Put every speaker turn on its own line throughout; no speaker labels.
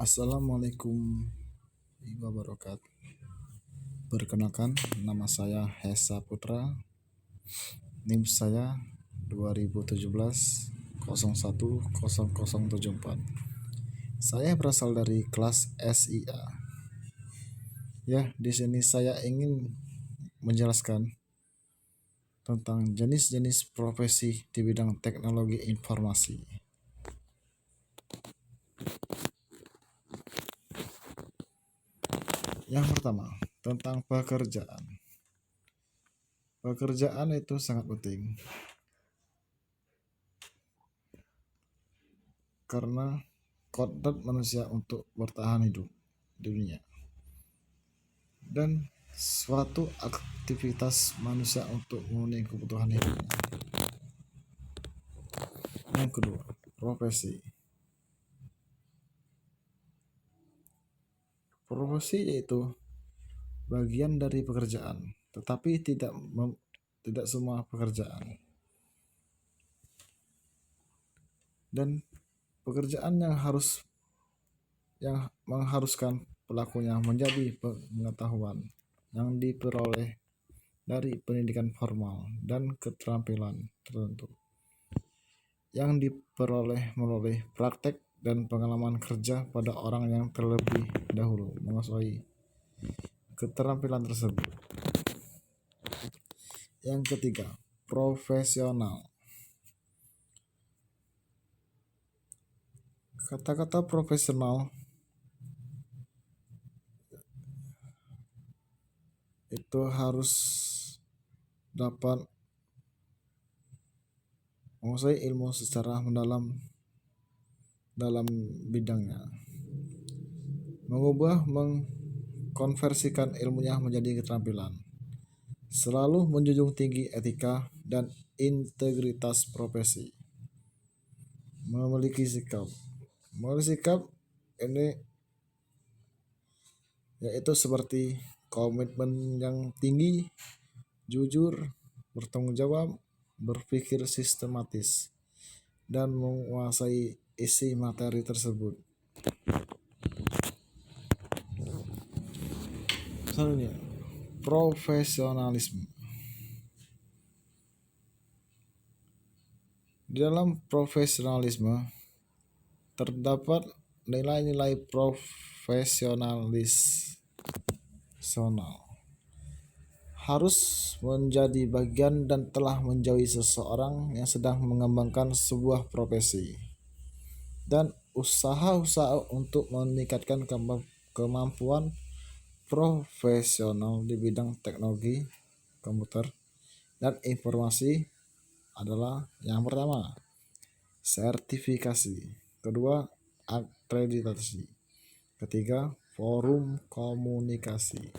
Assalamualaikum warahmatullahi wabarakatuh. Perkenalkan, nama saya Hesa Putra. NIM saya 2017 010074. Saya berasal dari kelas SIA. Ya, di sini saya ingin menjelaskan tentang jenis-jenis profesi di bidang teknologi informasi. Yang pertama, tentang pekerjaan. Pekerjaan itu sangat penting karena kodrat manusia untuk bertahan hidup di dunia dan suatu aktivitas manusia untuk memenuhi kebutuhan hidupnya. Yang kedua, profesi. Profesi yaitu bagian dari pekerjaan, tetapi tidak semua pekerjaan. Dan pekerjaan yang mengharuskan pelakunya menjadi pengetahuan yang diperoleh dari pendidikan formal dan keterampilan tertentu yang diperoleh melalui praktek dan pengalaman kerja pada orang yang terlebih dahulu menguasai keterampilan tersebut. Yang ketiga, profesional. Kata-kata profesional itu harus dapat menguasai ilmu secara mendalam dalam bidangnya, mengkonversikan ilmunya menjadi keterampilan, selalu menjunjung tinggi etika dan integritas profesi, memiliki sikap ini yaitu seperti komitmen yang tinggi, jujur, bertanggung jawab, berpikir sistematis, dan menguasai isi materi tersebut. Selanjutnya, profesionalisme. Di dalam profesionalisme terdapat nilai-nilai profesional harus menjadi bagian dan telah menjauhi seseorang yang sedang mengembangkan sebuah profesi, dan usaha-usaha untuk meningkatkan kemampuan profesional di bidang teknologi komputer dan informasi adalah: yang pertama, sertifikasi; kedua, akreditasi; ketiga, forum komunikasi.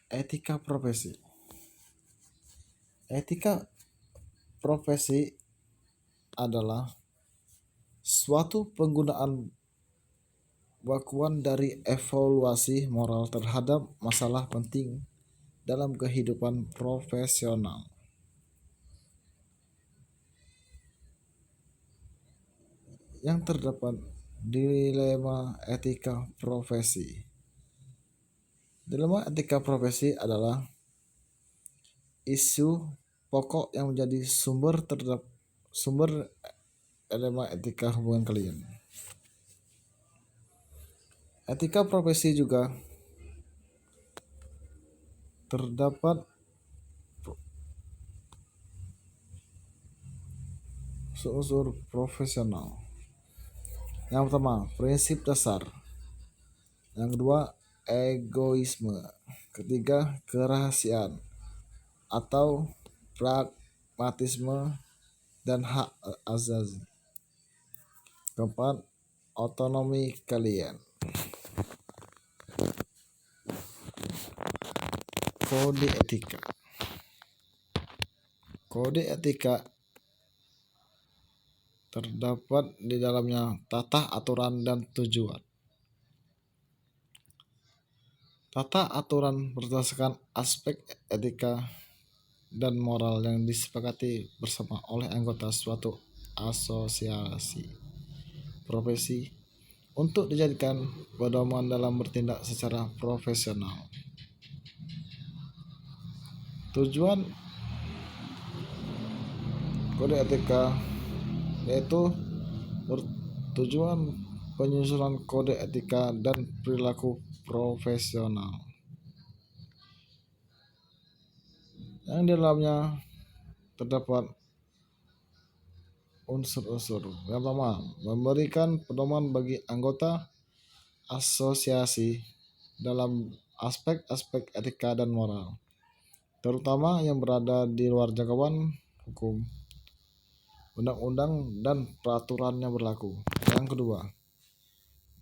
Etika profesi. Etika profesi adalah suatu penggunaan bakuan dari evaluasi moral terhadap masalah penting dalam kehidupan profesional. Yang terdapat dilema etika profesi. Dilema etika profesi adalah isu pokok yang menjadi sumber dilema etika hubungan kalian. Etika profesi juga terdapat unsur profesional. Yang pertama, prinsip dasar. Yang kedua, egoisme. Ketiga, kerahasiaan atau pragmatisme dan hak asasi. Keempat, otonomi kalian. Kode etika. Kode etika terdapat di dalamnya tata aturan dan tujuan. Tata aturan berdasarkan aspek etika dan moral yang disepakati bersama oleh anggota suatu asosiasi profesi untuk dijadikan pedoman dalam bertindak secara profesional. Tujuan kode etika yaitu bertujuan penyusunan kode etika dan perilaku profesional yang di dalamnya terdapat unsur-unsur. Yang pertama, memberikan pedoman bagi anggota asosiasi dalam aspek-aspek etika dan moral, terutama yang berada di luar jangkauan hukum, undang-undang, dan peraturan yang berlaku. Yang kedua,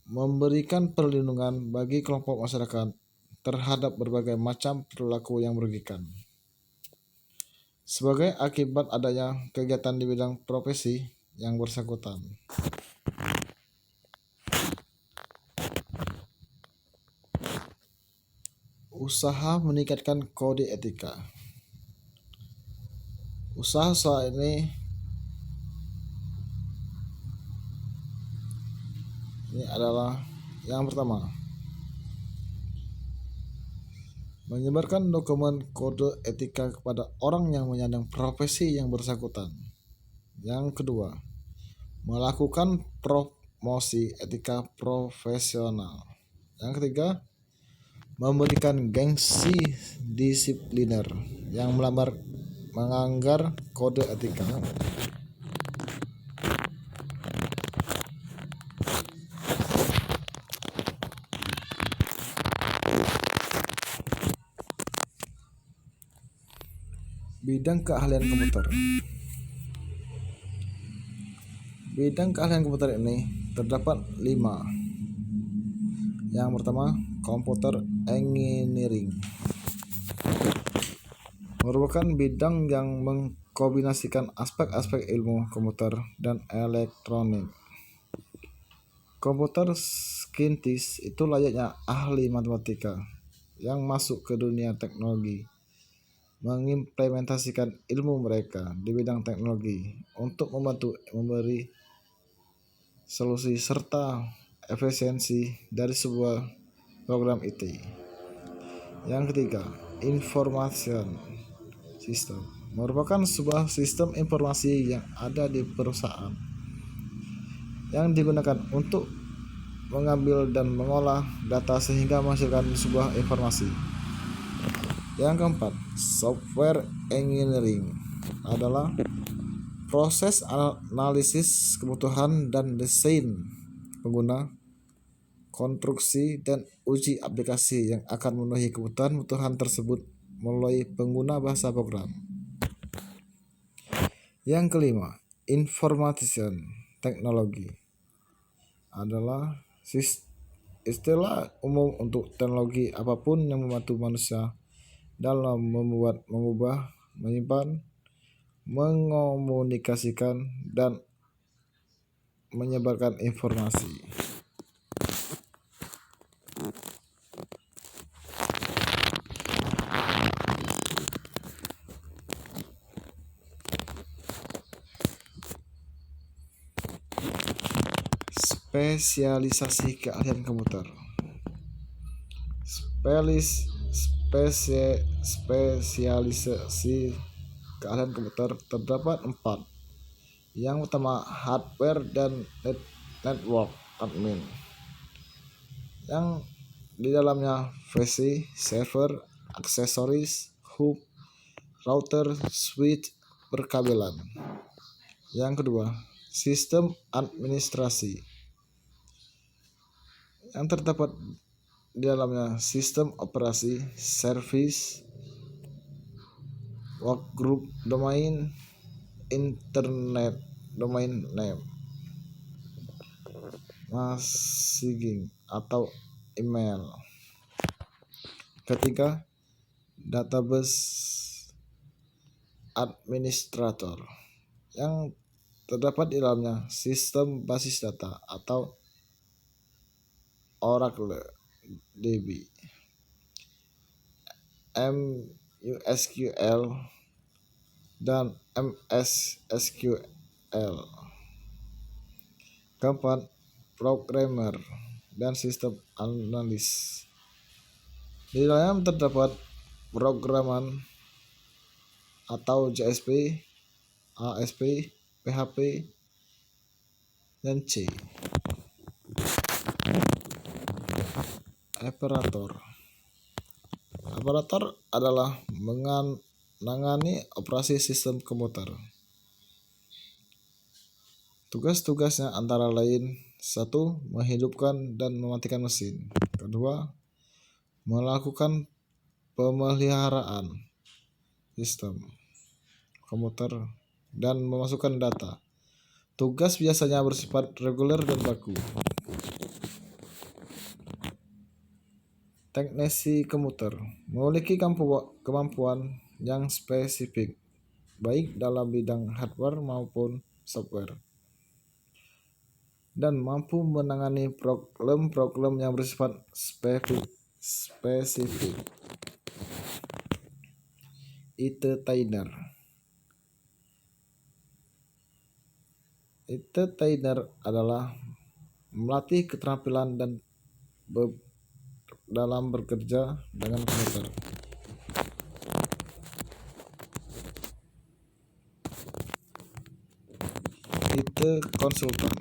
memberikan perlindungan bagi kelompok masyarakat terhadap berbagai macam perilaku yang merugikan sebagai akibat adanya kegiatan di bidang profesi yang bersangkutan. Usaha meningkatkan kode etika. Usaha ini adalah yang pertama, menyebarkan dokumen kode etika kepada orang yang menyandang profesi yang bersangkutan. Yang kedua, melakukan promosi etika profesional. Yang ketiga, memberikan gengsi disipliner yang melanggar kode etika. Bidang keahlian komputer. Bidang keahlian komputer ini terdapat 5. Yang pertama, komputer engineering merupakan bidang yang mengkombinasikan aspek-aspek ilmu komputer dan elektronik. Komputer scientist itu layaknya ahli matematika yang masuk ke dunia teknologi, mengimplementasikan ilmu mereka di bidang teknologi untuk membantu memberi solusi serta efisiensi dari sebuah program IT. Yang ketiga, information system merupakan sebuah sistem informasi yang ada di perusahaan yang digunakan untuk mengambil dan mengolah data sehingga menghasilkan sebuah informasi. Yang keempat, software engineering adalah proses analisis kebutuhan dan desain pengguna, konstruksi dan uji aplikasi yang akan memenuhi kebutuhan tersebut melalui pengguna bahasa program. Yang kelima, information technology adalah istilah umum untuk teknologi apapun yang membantu manusia dalam membuat, mengubah, menyimpan, mengomunikasikan, dan menyebarkan informasi. Spesialisasi keahlian komputer. Spesialisasi keahlian komputer terdapat 4. Yang pertama, hardware dan network admin, yang di dalamnya PC, server, aksesoris, hub, router, switch, perkabelan. Yang kedua, sistem administrasi, yang terdapat di dalamnya sistem operasi, service, workgroup, domain, internet, domain name, messaging atau email. Ketiga, database administrator, yang terdapat di dalamnya sistem basis data atau Oracle DB, MySQL, dan MS SQL. Keempat, programmer dan sistem analis. Di dalam terdapat programan atau JSP, ASP, PHP, dan C. Operator. Operator adalah menangani operasi sistem komputer. Tugas-tugasnya antara lain: 1. Menghidupkan dan mematikan mesin. 2. Melakukan pemeliharaan sistem komputer dan memasukkan data. Tugas biasanya bersifat reguler dan baku. Teknisi komputer memiliki kemampuan yang spesifik, baik dalam bidang hardware maupun software, dan mampu menangani problem-problem yang bersifat spesifik. Entertainer adalah melatih keterampilan dan dalam bekerja dengan komputer. Konsultan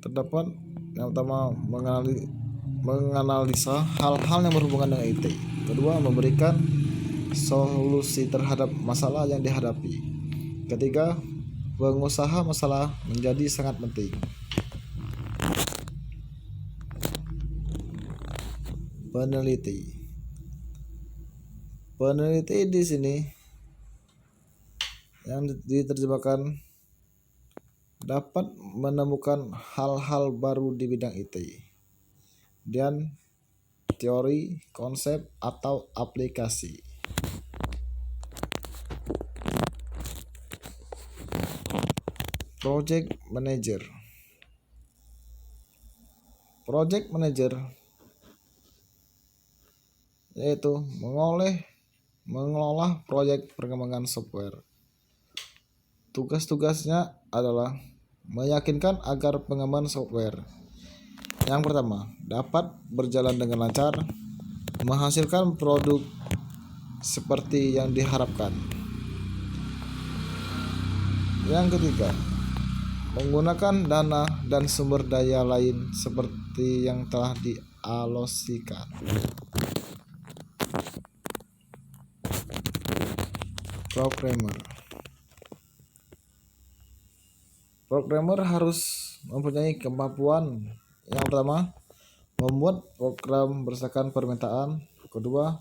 terdapat yang pertama menganalisa hal-hal yang berhubungan dengan IT. Kedua, memberikan solusi terhadap masalah yang dihadapi. Ketiga, pengusaha masalah menjadi sangat penting. Peneliti di sini yang diterjemahkan dapat menemukan hal-hal baru di bidang IT dan teori, konsep, atau aplikasi. Project manager yaitu mengelola proyek perkembangan software. Tugas-tugasnya adalah meyakinkan agar pengembangan software yang pertama dapat berjalan dengan lancar, menghasilkan produk seperti yang diharapkan. Yang ketiga, menggunakan dana dan sumber daya lain seperti yang telah dialokasikan. Programmer harus mempunyai kemampuan yang pertama, membuat program berdasarkan permintaan. Kedua,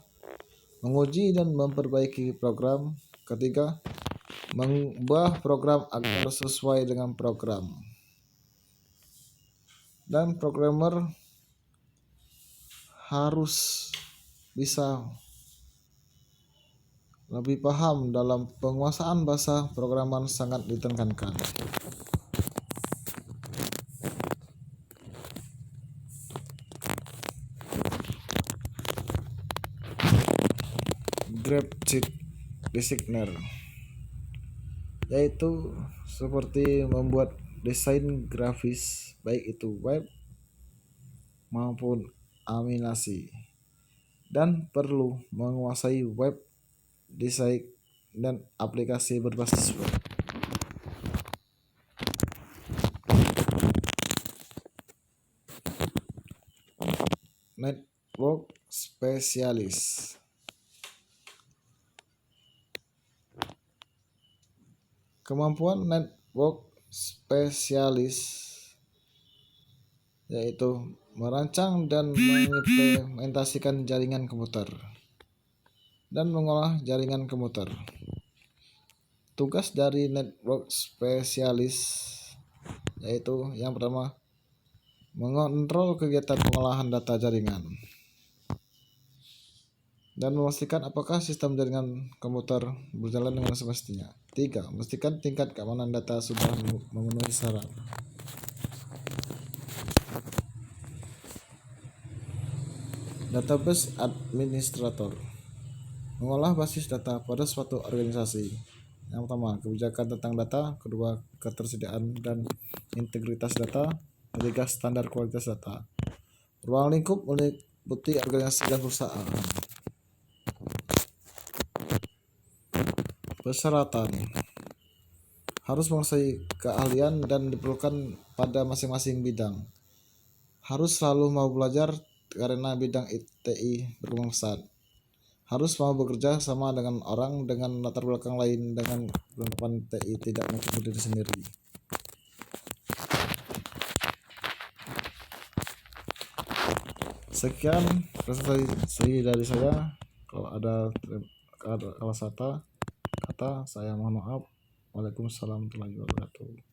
menguji dan memperbaiki program. Ketiga, mengubah program agar sesuai dengan program. Dan programmer harus bisa lebih paham dalam penguasaan bahasa programan sangat ditekankan. Graphic designer yaitu seperti membuat desain grafis baik itu web maupun animasi, dan perlu menguasai web desain dan aplikasi berbasis web. Network spesialis kemampuan network spesialis yaitu merancang dan mengimplementasikan jaringan komputer dan mengolah jaringan komputer. Tugas dari network spesialis yaitu yang pertama, mengontrol kegiatan pengolahan data jaringan dan memastikan apakah sistem jaringan komputer berjalan dengan semestinya. 3. Memastikan tingkat keamanan data sudah memenuhi syarat. Database administrator Mengolah basis data pada suatu organisasi. Yang pertama, kebijakan tentang data. Kedua, ketersediaan dan integritas data. Ketiga, standar kualitas data. Ruang lingkup meliputi organisasi dan perusahaan. Persyaratan harus menguasai keahlian dan diperlukan pada masing-masing bidang. Harus selalu mau belajar karena bidang TI bermanfaat. Harus mau bekerja sama dengan orang dengan latar belakang lain dengan pengetahuan TI, tidak untuk berdiri sendiri. Sekian presentasi dari saya. Kalau ada kata saya mohon maaf. Waalaikumsalam warahmatullahi wabarakatuh.